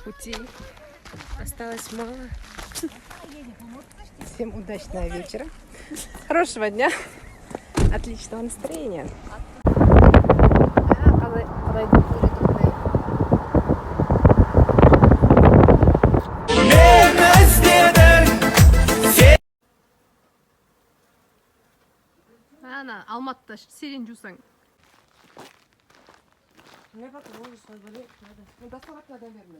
пути. Осталось мало. Всем удачного вечера. Хорошего дня. Отличного настроения. Ана, Алматыда сирен жусаң. Не bakın onu söyle. Bu da salaklardan verme.